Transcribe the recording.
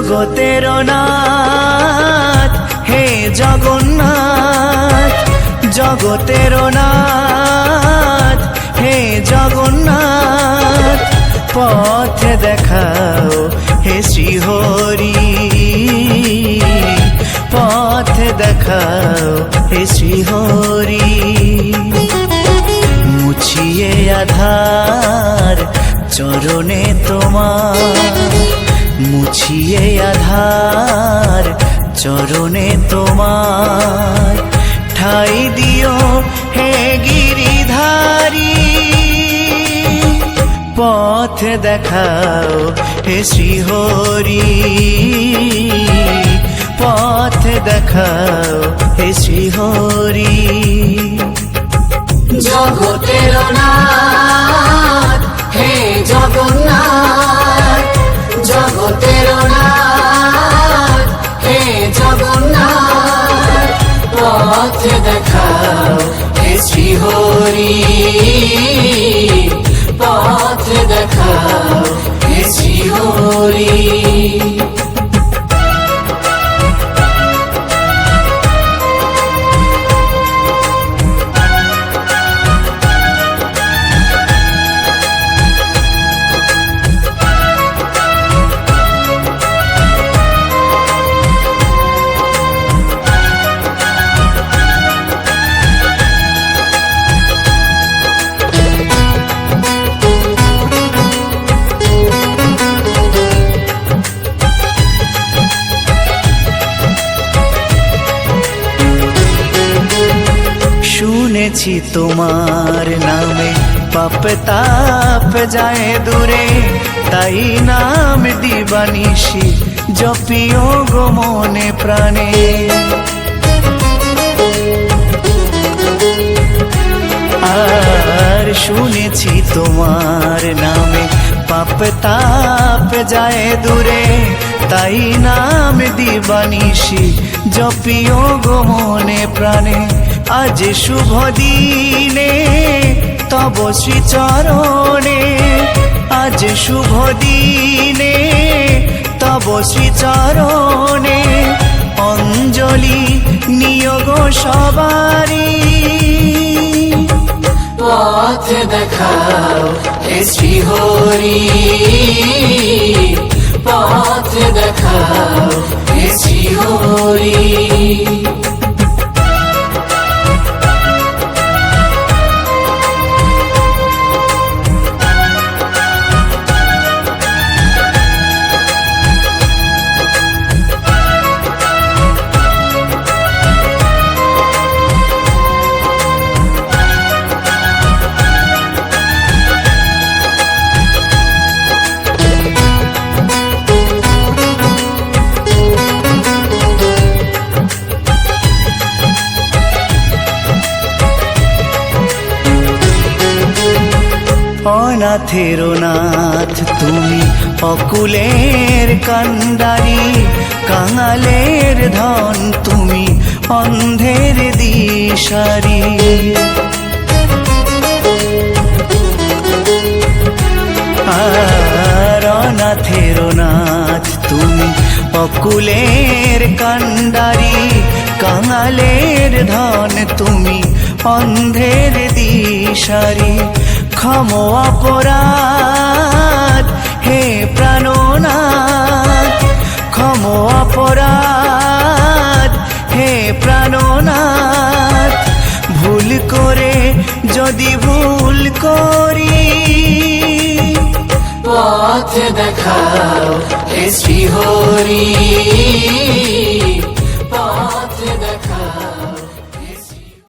জগতের নাথ হে জগন্নাথ, জগতের নাথ হে জগন্নাথ, পথ দেখাও হে শ্রীহরি, পথ দেখাও হে শ্রীহরি। মুছিয়ে আধার চরণে তোমার, মুছিয়ে আধার চরণে তোমার, ঠাই দিও হে গিরিধারী, পথ দেখাও হে শ্রীহরি, পথ দেখাও হে শ্রীহরি। জগতের নাথ হে জগন্নাথ, জগতের নাথ হে জগন্নাথ, পথ দেখাও হে শ্রীহরি, পথ দেখাও হে শ্রীহরি। শুনেছি তোমার নামে পাপ তাপ যায় দূরে, তাই নাম দিবানিশি জপিও গো মনে প্রাণে। আর শুনেছি তোমার নামে পাপ তাপ যায় দূরে, তাই নাম দিবানিশি জপিও গো মনে প্রাণে। আজ শুভ দিনে তব শ্রীচরণে, আজ শুভ দিনে তব শ্রীচরণে, অঞ্জলি নিয়োগ সবারি, পথ দেখাও হে শ্রীহরি, পথ দেখাও হে শ্রীহরি। অনাথের নাথ তুমি অকুলের কান্ডারি, কাঙালের ধন তুমি অন্ধের দিশারি। আর অনাথের নাথ তুমি অকুলের কান্ডারি, কাঙালের ধন তুমি অন্ধের দিশারি। ক্ষম অপরাধ হে প্রাণনাথ, ক্ষম অপরাধ হে প্রাণনাথ, ভুল করে যদি ভুল করি, পথ দেখাও হে শ্রীহরি,